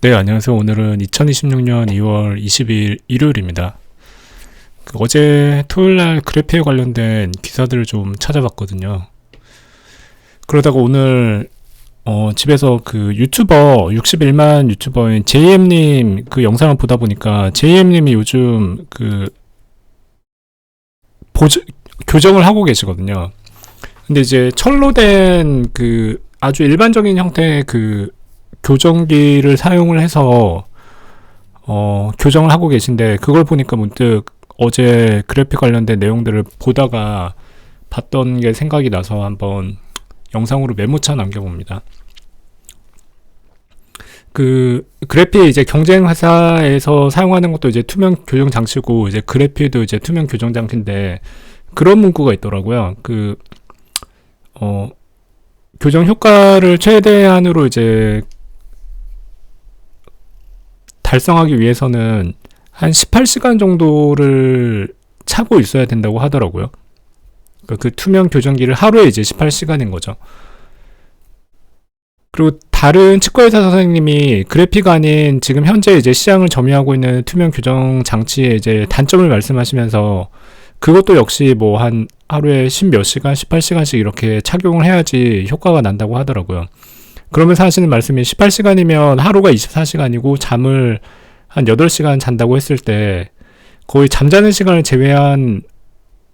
네, 안녕하세요. 오늘은 2026년 2월 20일 일요일입니다. 어제 토요일날 그래피에 관련된 기사들을 좀 찾아봤거든요. 그러다가 오늘 집에서 그 유튜버 61만 유튜버인 JM님 그 영상을 보다 보니까 JM님이 요즘 그 교정을 하고 계시거든요. 근데 이제 철로 된 그 아주 일반적인 형태의 그 교정기를 사용을 해서 교정을 하고 계신데, 그걸 보니까 문득 어제 그래픽 관련된 내용들을 보다가 봤던 게 생각이 나서 한번 영상으로 메모차 남겨봅니다. 그 그래픽 이제 경쟁 회사에서 사용하는 것도 이제 투명 교정 장치고, 이제 그래픽도 이제 투명 교정 장치인데 그런 문구가 있더라고요. 교정 효과를 최대한으로 이제 달성하기 위해서는 한 18시간 정도를 차고 있어야 된다고 하더라고요. 그 투명 교정기를 하루에 이제 18시간인 거죠. 그리고 다른 치과의사 선생님이 그래픽 아닌 지금 현재 이제 시장을 점유하고 있는 투명 교정 장치의 이제 단점을 말씀하시면서, 그것도 역시 뭐 한 하루에 10몇 시간, 18시간씩 이렇게 착용을 해야지 효과가 난다고 하더라고요. 그러면서 하시는 말씀이, 18시간이면 하루가 24시간이고 잠을 한 8시간 잔다고 했을 때 거의 잠자는 시간을 제외한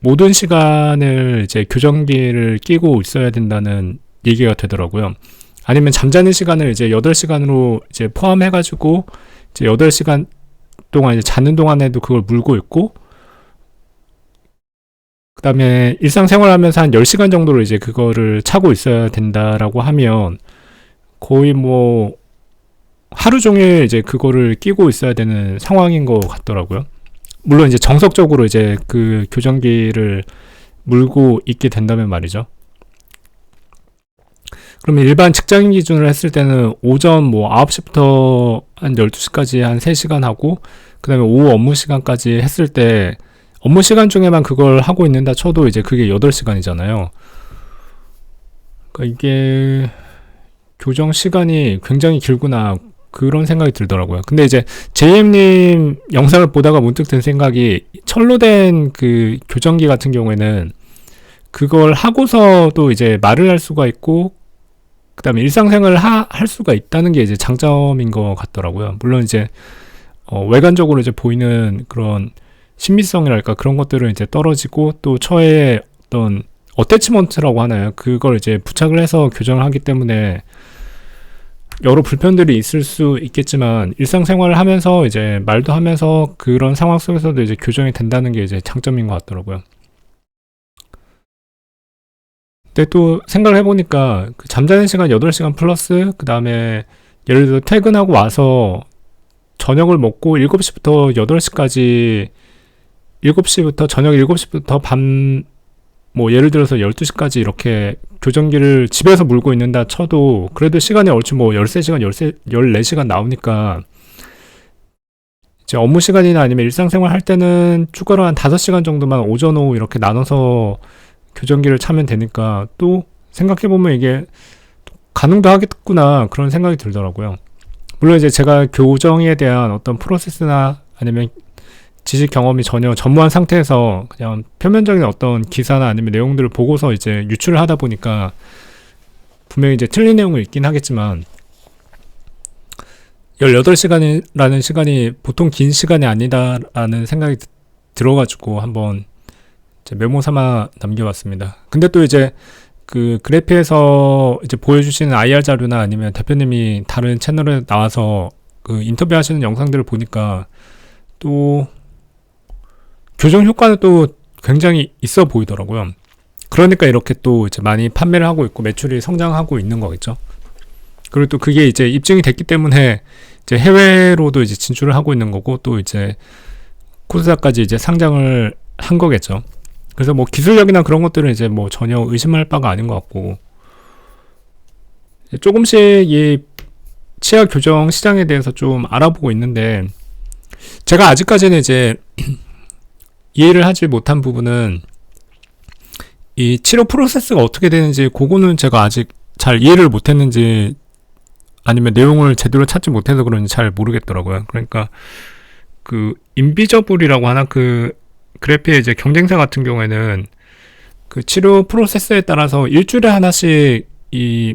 모든 시간을 이제 교정기를 끼고 있어야 된다는 얘기가 되더라고요. 아니면 잠자는 시간을 이제 8시간으로 이제 포함해가지고 이제 8시간 동안 이제 자는 동안에도 그걸 물고 있고, 그 다음에 일상생활 하면서 한 10시간 정도로 이제 그거를 차고 있어야 된다라고 하면 거의 뭐 하루 종일 이제 그거를 끼고 있어야 되는 상황인 것 같더라고요. 물론 이제 정석적으로 이제 그 교정기를 물고 있게 된다면 말이죠. 그러면 일반 직장인 기준으로 했을 때는 오전 뭐 9시부터 한 12시까지 한 3시간 하고, 그 다음에 오후 업무 시간까지 했을 때 업무 시간 중에만 그걸 하고 있는다 쳐도 이제 그게 8시간이잖아요. 그러니까 이게 교정 시간이 굉장히 길구나, 그런 생각이 들더라고요. 근데 이제 JM님 영상을 보다가 문득 든 생각이, 철로 된 그 교정기 같은 경우에는 그걸 하고서도 이제 말을 할 수가 있고, 그 다음에 일상생활을 할 수가 있다는 게 이제 장점인 것 같더라고요. 물론 이제 외관적으로 이제 보이는 그런 신비성이랄까, 그런 것들은 이제 떨어지고, 또 처에 어떤 어태치먼트라고 하나요? 그걸 이제 부착을 해서 교정을 하기 때문에 여러 불편들이 있을 수 있겠지만, 일상생활을 하면서 이제 말도 하면서 그런 상황 속에서도 이제 교정이 된다는 게 이제 장점인 것 같더라고요. 근데 또 생각을 해보니까 그 잠자는 시간 8시간 플러스, 그 다음에 예를 들어 퇴근하고 와서 저녁을 먹고 7시부터 8시까지, 7시부터 저녁 7시부터 밤 뭐 예를 들어서 12시까지 이렇게 교정기를 집에서 물고 있는다 쳐도 그래도 시간이 얼추 뭐 13시간, 14시간 나오니까, 이제 업무 시간이나 아니면 일상생활 할 때는 추가로 한 5시간 정도만 오전 오후 이렇게 나눠서 교정기를 차면 되니까, 또 생각해보면 이게 가능도 하겠구나, 그런 생각이 들더라고요. 물론 이제 제가 교정에 대한 어떤 프로세스나 아니면 지식 경험이 전혀 전무한 상태에서 그냥 표면적인 어떤 기사나 아니면 내용들을 보고서 이제 유출을 하다 보니까 분명히 이제 틀린 내용이 있긴 하겠지만, 18시간이라는 시간이 보통 긴 시간이 아니다라는 생각이 들어가지고 한번 이제 메모 삼아 남겨봤습니다. 근데 또 이제 그 그래피에서 이제 보여주시는 IR 자료나 아니면 대표님이 다른 채널에 나와서 그 인터뷰 하시는 영상들을 보니까 또 교정 효과는 또 굉장히 있어 보이더라고요. 그러니까 이렇게 또 이제 많이 판매를 하고 있고 매출이 성장하고 있는 거겠죠. 그리고 또 그게 이제 입증이 됐기 때문에 이제 해외로도 이제 진출을 하고 있는 거고, 또 이제 코스닥까지 이제 상장을 한 거겠죠. 그래서 뭐 기술력이나 그런 것들은 이제 뭐 전혀 의심할 바가 아닌 것 같고, 조금씩 이 치아 교정 시장에 대해서 좀 알아보고 있는데, 제가 아직까지는 이제 이해를 하지 못한 부분은 이 치료 프로세스가 어떻게 되는지, 그거는 제가 아직 잘 이해를 못했는지 아니면 내용을 제대로 찾지 못해서 그런지 잘 모르겠더라고요. 그러니까 그 인비저블이라고 하나, 그 그래피의 이제 경쟁사 같은 경우에는 그 치료 프로세스에 따라서 일주일에 하나씩 이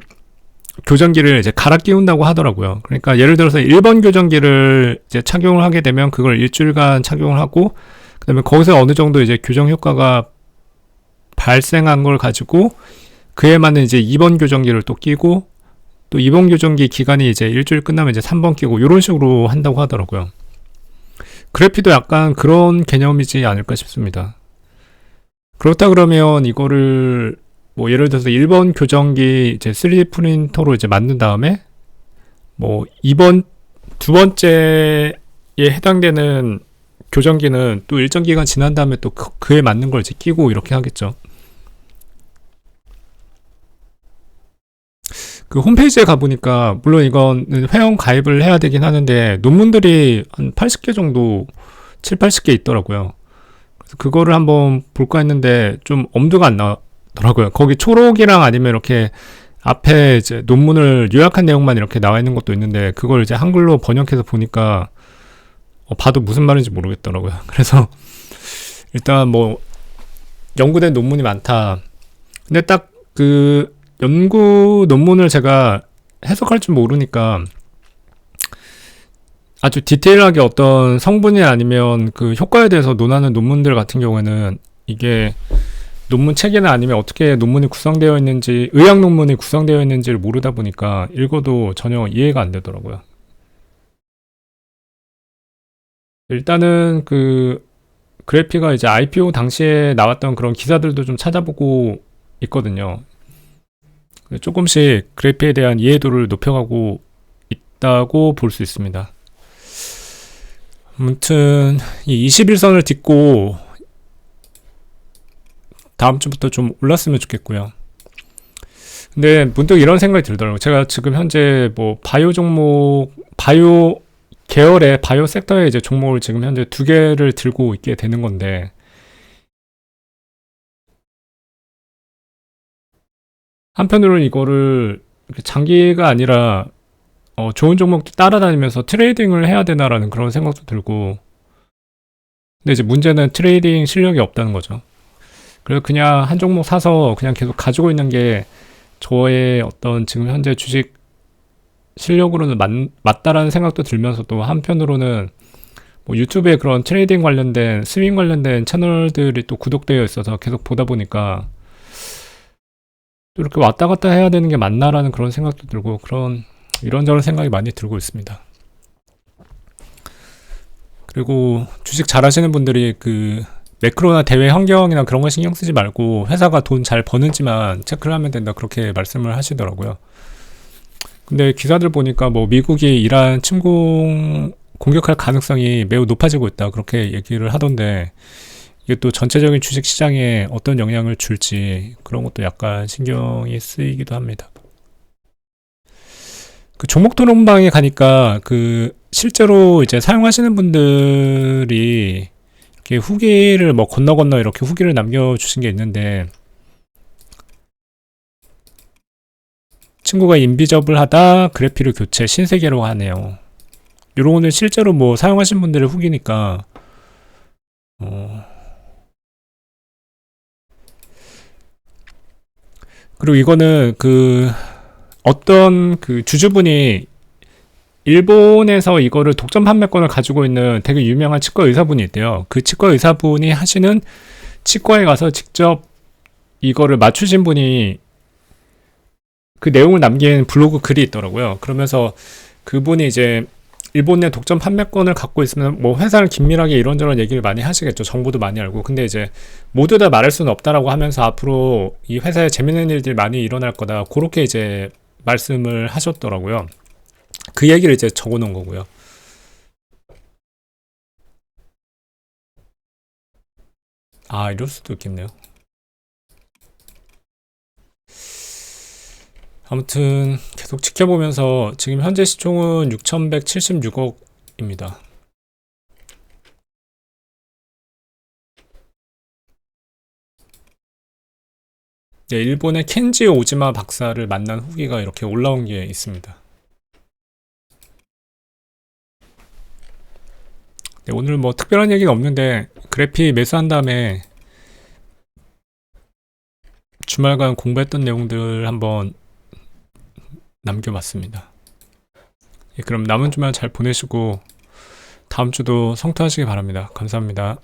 교정기를 이제 갈아 끼운다고 하더라고요. 그러니까 예를 들어서 1번 교정기를 이제 착용을 하게 되면 그걸 일주일간 착용을 하고, 그 다음에 거기서 어느 정도 이제 교정 효과가 발생한 걸 가지고 그에 맞는 이제 2번 교정기를 또 끼고, 또 2번 교정기 기간이 이제 일주일 끝나면 이제 3번 끼고, 이런 식으로 한다고 하더라고요. 그래피도 약간 그런 개념이지 않을까 싶습니다. 그렇다 그러면 이거를 뭐 예를 들어서 1번 교정기 이제 3D 프린터로 이제 만든 다음에 뭐 2번 두 번째에 해당되는 교정기는 또 일정 기간 지난 다음에 또 그에 맞는 걸 이제 끼고 이렇게 하겠죠. 그 홈페이지에 가보니까 물론 이건 회원 가입을 해야 되긴 하는데 논문들이 한 80개 정도 7, 80개 있더라고요. 그래서 그거를 한번 볼까 했는데 좀 엄두가 안 나더라고요. 거기 초록이랑 아니면 이렇게 앞에 이제 논문을 요약한 내용만 이렇게 나와 있는 것도 있는데, 그걸 이제 한글로 번역해서 보니까 봐도 무슨 말인지 모르겠더라고요. 그래서 일단 뭐 연구된 논문이 많다. 근데 딱 그 연구 논문을 제가 해석할 줄 모르니까 아주 디테일하게 어떤 성분이 아니면 그 효과에 대해서 논하는 논문들 같은 경우에는 이게 논문 책이나 아니면 어떻게 논문이 구성되어 있는지, 의학 논문이 구성되어 있는지를 모르다 보니까 읽어도 전혀 이해가 안 되더라고요. 일단은 그 그래피가 이제 IPO 당시에 나왔던 그런 기사들도 좀 찾아보고 있거든요. 조금씩 그래피에 대한 이해도를 높여가고 있다고 볼 수 있습니다. 아무튼 이 21선을 딛고 다음 주부터 좀 올랐으면 좋겠고요. 근데 문득 이런 생각이 들더라고요. 제가 지금 현재 뭐 바이오 종목, 바이오 계열의 바이오 섹터의 이제 종목을 지금 현재 2개를 들고 있게 되는 건데, 한편으로는 이거를 장기가 아니라 좋은 종목도 따라다니면서 트레이딩을 해야 되나라는 그런 생각도 들고, 근데 이제 문제는 트레이딩 실력이 없다는 거죠. 그래서 그냥 한 종목 사서 그냥 계속 가지고 있는 게 저의 어떤 지금 현재 주식 실력으로는 맞다라는 생각도 들면서도, 한편으로는 뭐 유튜브에 그런 트레이딩 관련된 스윙 관련된 채널들이 또 구독되어 있어서 계속 보다 보니까 또 이렇게 왔다 갔다 해야 되는 게 맞나라는 그런 생각도 들고, 그런 이런저런 생각이 많이 들고 있습니다. 그리고 주식 잘 하시는 분들이 그 매크로나 대외 환경이나 그런 거 신경 쓰지 말고 회사가 돈 잘 버는지만 체크를 하면 된다, 그렇게 말씀을 하시더라고요. 근데 기사들 보니까 뭐 미국이 이란 침공 공격할 가능성이 매우 높아지고 있다, 그렇게 얘기를 하던데, 이게 또 전체적인 주식 시장에 어떤 영향을 줄지 그런 것도 약간 신경이 쓰이기도 합니다. 그 종목 토론방에 가니까 그 실제로 이제 사용하시는 분들이 이렇게 후기를 뭐 건너 이렇게 후기를 남겨주신 게 있는데, 친구가 인비저블하다 그래피를 교체 신세계로 하네요. 요런 거는 실제로 뭐 사용하신 분들의 후기니까 그리고 이거는 그 어떤 그 주주분이 일본에서 이거를 독점 판매권을 가지고 있는 되게 유명한 치과 의사분이 있대요. 그 치과 의사분이 하시는 치과에 가서 직접 이거를 맞추신 분이 그 내용을 남긴 블로그 글이 있더라고요. 그러면서 그분이 이제 일본 내 독점 판매권을 갖고 있으면 뭐 회사를 긴밀하게 이런저런 얘기를 많이 하시겠죠. 정보도 많이 알고. 근데 이제 모두 다 말할 수는 없다라고 하면서 앞으로 이 회사에 재밌는 일들이 많이 일어날 거다, 그렇게 이제 말씀을 하셨더라고요. 그 얘기를 이제 적어 놓은 거고요. 아, 이럴 수도 있겠네요. 아무튼 계속 지켜보면서 지금 현재 시총은 6,176억입니다. 네, 일본의 켄지 오지마 박사를 만난 후기가 이렇게 올라온 게 있습니다. 네, 오늘 뭐 특별한 얘기는 없는데 그래피 매수한 다음에 주말간 공부했던 내용들 한번 남겨봤습니다. 예, 그럼 남은 주말 잘 보내시고 다음 주도 성투하시기 바랍니다. 감사합니다.